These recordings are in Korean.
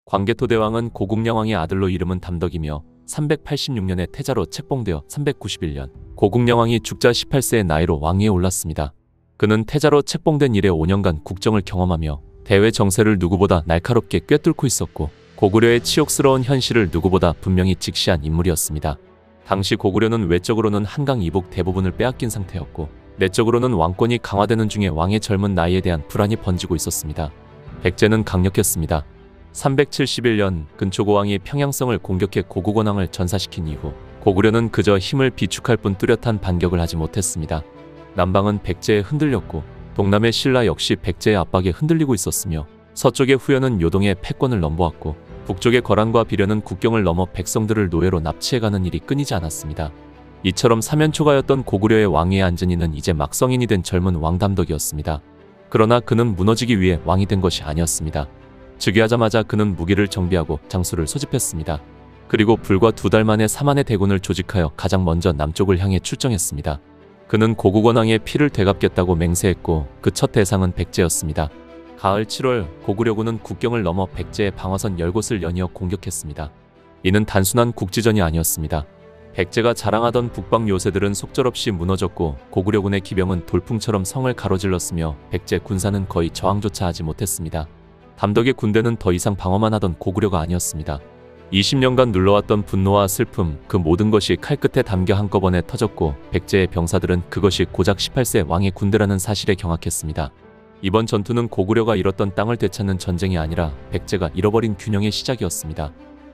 광개토대왕은 고국량왕의 아들로 이름은 담덕이며 386년에 태자로 책봉되어 391년 고국량왕이 죽자 18세의 나이로 왕위에 올랐습니다. 그는 태자로 책봉된 이래 5년간 국정을 경험하며 대외 정세를 누구보다 날카롭게 꿰뚫고 있었고 고구려의 치욕스러운 현실을 누구보다 분명히 직시한 인물이었습니다. 당시 고구려는 외적으로는 한강 이북 대부분을 빼앗긴 상태였고 내적으로는 왕권이 강화되는 중에 왕의 젊은 나이에 대한 불안이 번지고 있었습니다. 백제는 강력했습니다. 371년 근초고왕이 평양성을 공격해 고국원왕을 전사시킨 이후 고구려는 그저 힘을 비축할 뿐 뚜렷한 반격을 하지 못했습니다. 남방은 백제에 흔들렸고 동남의 신라 역시 백제의 압박에 흔들리고 있었으며 서쪽의 후연은 요동의 패권을 넘보았고 북쪽의 거란과 비련은 국경을 넘어 백성들을 노예로 납치해가는 일이 끊이지 않았습니다. 이처럼 사면초가였던 고구려의 왕위에 앉은 이는 이제 막 성인이 된 젊은 왕 담덕이었습니다. 그러나 그는 무너지기 위해 왕이 된 것이 아니었습니다. 즉위하자마자 그는 무기를 정비하고 장수를 소집했습니다. 그리고 불과 2달 만에 4만의 대군을 조직하여 가장 먼저 남쪽을 향해 출정했습니다. 그는 고국원왕의 피를 되갚겠다고 맹세했고 그 첫 대상은 백제였습니다. 가을 7월 고구려군은 국경을 넘어 백제의 방어선 10곳을 연이어 공격했습니다. 이는 단순한 국지전이 아니었습니다. 백제가 자랑하던 북방 요새들은 속절없이 무너졌고 고구려군의 기병은 돌풍처럼 성을 가로질렀으며 백제 군사는 거의 저항조차 하지 못했습니다. 담덕의 군대는 더 이상 방어만 하던 고구려가 아니었습니다. 20년간 눌러왔던 분노와 슬픔, 그 모든 것이 칼끝에 담겨 한꺼번에 터졌고 백제의 병사들은 그것이 고작 18세 왕의 군대라는 사실에 경악했습니다. 이번 전투는 고구려가 잃었던 땅을 되찾는 전쟁이 아니라 백제가 잃어버린 균형의 시작이었습니다.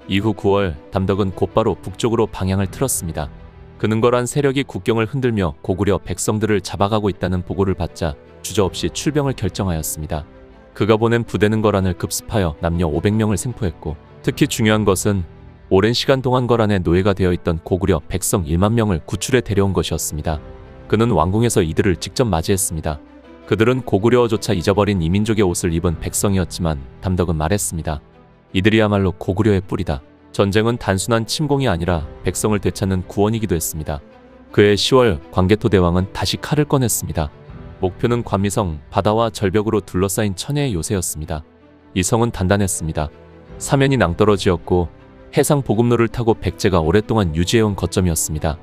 이후 9월 담덕은 곧바로 북쪽으로 방향을 틀었습니다. 그 능걸한 세력이 국경을 흔들며 고구려 백성들을 잡아가고 있다는 보고를 받자 주저없이 출병을 결정하였습니다. 그가 보낸 부대 능거란을 급습하여 남녀 500명을 생포했고 특히 중요한 것은 오랜 시간 동안 거란의 노예가 되어 있던 고구려 백성 1만 명을 구출해 데려온 것이었습니다. 그는 왕궁에서 이들을 직접 맞이했습니다. 그들은 고구려어조차 잊어버린 이민족의 옷을 입은 백성이었지만 담덕은 말했습니다. 이들이야말로 고구려의 뿌리다. 전쟁은 단순한 침공이 아니라 백성을 되찾는 구원이기도 했습니다. 그해 10월 광개토대왕은 다시 칼을 꺼냈습니다. 목표는 관미성, 바다와 절벽으로 둘러싸인 천혜의 요새였습니다. 이 성은 단단했습니다. 사면이 낭떠러지였고 해상 보급로를 타고 백제가 오랫동안 유지해온 거점이었습니다.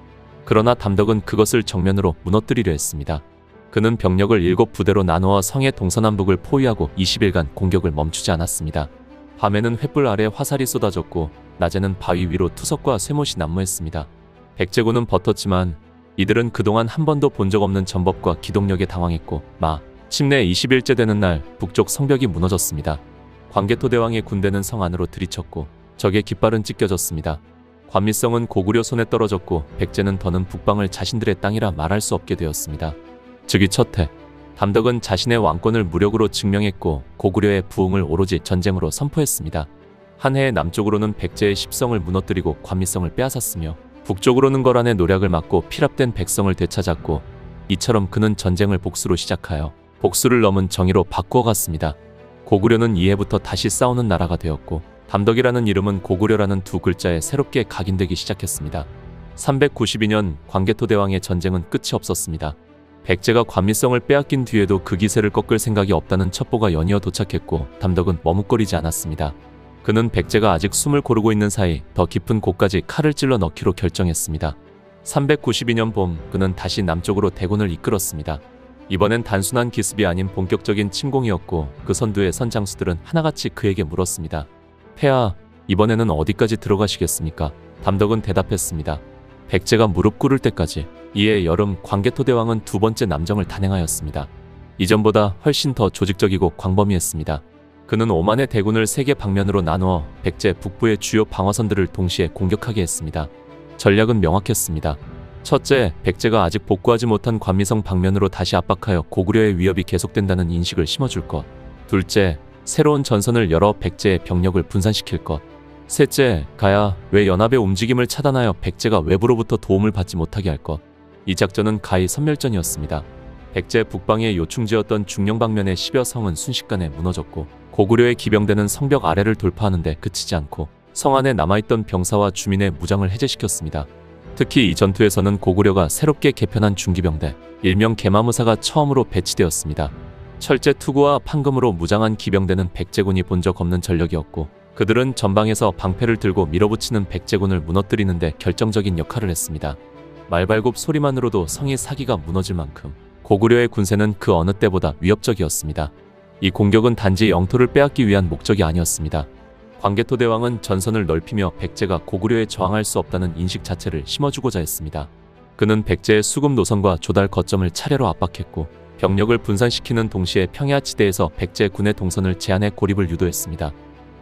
그러나 담덕은 그것을 정면으로 무너뜨리려 했습니다. 그는 병력을 7부대로 나누어 성의 동서남북을 포위하고 20일간 공격을 멈추지 않았습니다. 밤에는 횃불 아래 화살이 쏟아졌고 낮에는 바위 위로 투석과 쇠못이 난무했습니다. 백제군은 버텼지만 이들은 그동안 한 번도 본 적 없는 전법과 기동력에 당황했고 침내 20일째 되는 날 북쪽 성벽이 무너졌습니다. 광개토대왕의 군대는 성 안으로 들이쳤고 적의 깃발은 찢겨졌습니다. 관미성은 고구려 손에 떨어졌고 백제는 더는 북방을 자신들의 땅이라 말할 수 없게 되었습니다. 즉위 첫해 담덕은 자신의 왕권을 무력으로 증명했고 고구려의 부흥을 오로지 전쟁으로 선포했습니다. 한 해의 남쪽으로는 백제의 십성을 무너뜨리고 관미성을 빼앗았으며 북쪽으로는 거란의 노략을 막고 피랍된 백성을 되찾았고 이처럼 그는 전쟁을 복수로 시작하여 복수를 넘은 정의로 바꾸어갔습니다. 고구려는 이해부터 다시 싸우는 나라가 되었고 담덕이라는 이름은 고구려라는 두 글자에 새롭게 각인되기 시작했습니다. 392년 광개토대왕의 전쟁은 끝이 없었습니다. 백제가 관미성을 빼앗긴 뒤에도 그 기세를 꺾을 생각이 없다는 첩보가 연이어 도착했고 담덕은 머뭇거리지 않았습니다. 그는 백제가 아직 숨을 고르고 있는 사이 더 깊은 곳까지 칼을 찔러 넣기로 결정했습니다. 392년 봄 그는 다시 남쪽으로 대군을 이끌었습니다. 이번엔 단순한 기습이 아닌 본격적인 침공이었고 그 선두의 선장수들은 하나같이 그에게 물었습니다. 폐하, 이번에는 어디까지 들어가시겠습니까? 담덕은 대답했습니다. 백제가 무릎 꿇을 때까지. 이해 여름 광개토대왕은 두 번째 남정을 단행하였습니다. 이전보다 훨씬 더 조직적이고 광범위했습니다. 그는 5만의 대군을 3개 방면으로 나누어 백제 북부의 주요 방어선들을 동시에 공격하게 했습니다. 전략은 명확했습니다. 첫째, 백제가 아직 복구하지 못한 관미성 방면으로 다시 압박하여 고구려의 위협이 계속된다는 인식을 심어줄 것. 둘째, 새로운 전선을 열어 백제의 병력을 분산시킬 것. 셋째, 가야 외 연합의 움직임을 차단하여 백제가 외부로부터 도움을 받지 못하게 할 것. 이 작전은 가히 선멸전이었습니다. 백제 북방의 요충지였던 중령 방면의 10여 성은 순식간에 무너졌고 고구려의 기병대는 성벽 아래를 돌파하는데 그치지 않고 성 안에 남아있던 병사와 주민의 무장을 해제시켰습니다. 특히 이 전투에서는 고구려가 새롭게 개편한 중기병대 일명 개마무사가 처음으로 배치되었습니다. 철제 투구와 판금으로 무장한 기병대는 백제군이 본 적 없는 전력이었고 그들은 전방에서 방패를 들고 밀어붙이는 백제군을 무너뜨리는 데 결정적인 역할을 했습니다. 말발굽 소리만으로도 성이 사기가 무너질 만큼 고구려의 군세는 그 어느 때보다 위협적이었습니다. 이 공격은 단지 영토를 빼앗기 위한 목적이 아니었습니다. 광개토 대왕은 전선을 넓히며 백제가 고구려에 저항할 수 없다는 인식 자체를 심어주고자 했습니다. 그는 백제의 수급 노선과 조달 거점을 차례로 압박했고 병력을 분산시키는 동시에 평야지대에서 백제 군의 동선을 제한해 고립을 유도했습니다.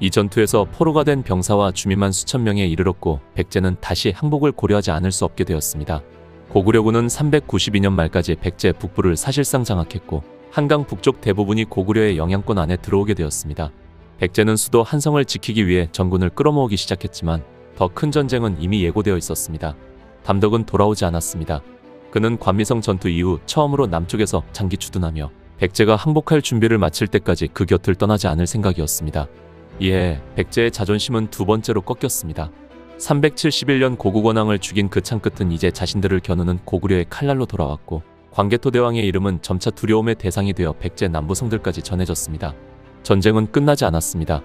이 전투에서 포로가 된 병사와 주민만 수천 명에 이르렀고 백제는 다시 항복을 고려하지 않을 수 없게 되었습니다. 고구려군은 392년 말까지 백제 북부를 사실상 장악했고 한강 북쪽 대부분이 고구려의 영향권 안에 들어오게 되었습니다. 백제는 수도 한성을 지키기 위해 전군을 끌어모으기 시작했지만 더 큰 전쟁은 이미 예고되어 있었습니다. 담덕은 돌아오지 않았습니다. 그는 관미성 전투 이후 처음으로 남쪽에서 장기 주둔하며 백제가 항복할 준비를 마칠 때까지 그 곁을 떠나지 않을 생각이었습니다. 이에 백제의 자존심은 두 번째로 꺾였습니다. 371년 고국원왕을 죽인 그 창끝은 이제 자신들을 겨누는 고구려의 칼날로 돌아왔고 광개토 대왕의 이름은 점차 두려움의 대상이 되어 백제 남부성들까지 전해졌습니다. 전쟁은 끝나지 않았습니다.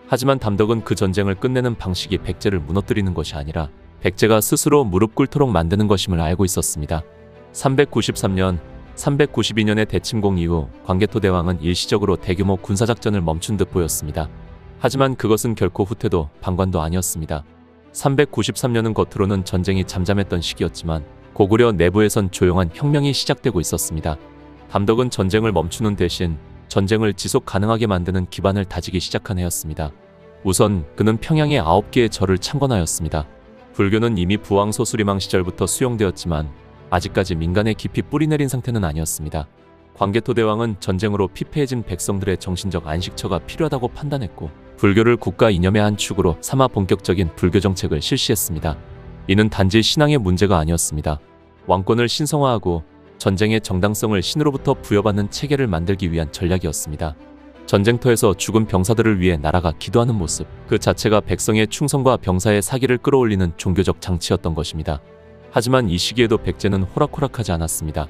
하지만 담덕은 그 전쟁을 끝내는 방식이 백제를 무너뜨리는 것이 아니라 백제가 스스로 무릎 꿇도록 만드는 것임을 알고 있었습니다. 393년, 392년의 대침공 이후 광개토 대왕은 일시적으로 대규모 군사작전을 멈춘 듯 보였습니다. 하지만 그것은 결코 후퇴도 방관도 아니었습니다. 393년은 겉으로는 전쟁이 잠잠했던 시기였지만 고구려 내부에선 조용한 혁명이 시작되고 있었습니다. 담덕은 전쟁을 멈추는 대신 전쟁을 지속 가능하게 만드는 기반을 다지기 시작한 해였습니다. 우선 그는 평양의 9개의 절을 창건하였습니다. 불교는 이미 부왕소수리망 시절부터 수용되었지만 아직까지 민간에 깊이 뿌리내린 상태는 아니었습니다. 광개토 대왕은 전쟁으로 피폐해진 백성들의 정신적 안식처가 필요하다고 판단했고 불교를 국가 이념의 한 축으로 삼아 본격적인 불교 정책을 실시했습니다. 이는 단지 신앙의 문제가 아니었습니다. 왕권을 신성화하고 전쟁의 정당성을 신으로부터 부여받는 체계를 만들기 위한 전략이었습니다. 전쟁터에서 죽은 병사들을 위해 나라가 기도하는 모습 그 자체가 백성의 충성과 병사의 사기를 끌어올리는 종교적 장치였던 것입니다. 하지만 이 시기에도 백제는 호락호락하지 않았습니다.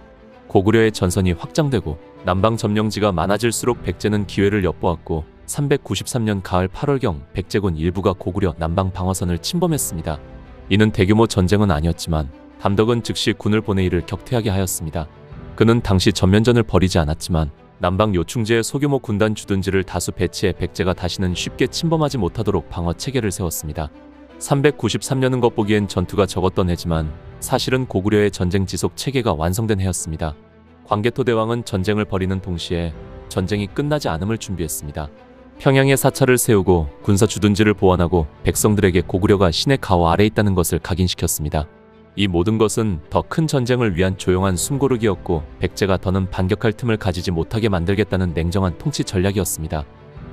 고구려의 전선이 확장되고 남방 점령지가 많아질수록 백제는 기회를 엿보았고 393년 가을 8월경 백제군 일부가 고구려 남방 방어선을 침범했습니다. 이는 대규모 전쟁은 아니었지만 담덕은 즉시 군을 보내 이를 격퇴하게 하였습니다. 그는 당시 전면전을 벌이지 않았지만 남방 요충지에 소규모 군단 주둔지를 다수 배치해 백제가 다시는 쉽게 침범하지 못하도록 방어 체계를 세웠습니다. 393년은 겉보기엔 전투가 적었던 해지만 사실은 고구려의 전쟁 지속 체계가 완성된 해였습니다. 광개토 대왕은 전쟁을 벌이는 동시에 전쟁이 끝나지 않음을 준비했습니다. 평양에 사찰을 세우고 군사 주둔지를 보완하고 백성들에게 고구려가 신의 가호 아래 있다는 것을 각인시켰습니다. 이 모든 것은 더 큰 전쟁을 위한 조용한 숨고르기였고 백제가 더는 반격할 틈을 가지지 못하게 만들겠다는 냉정한 통치 전략이었습니다.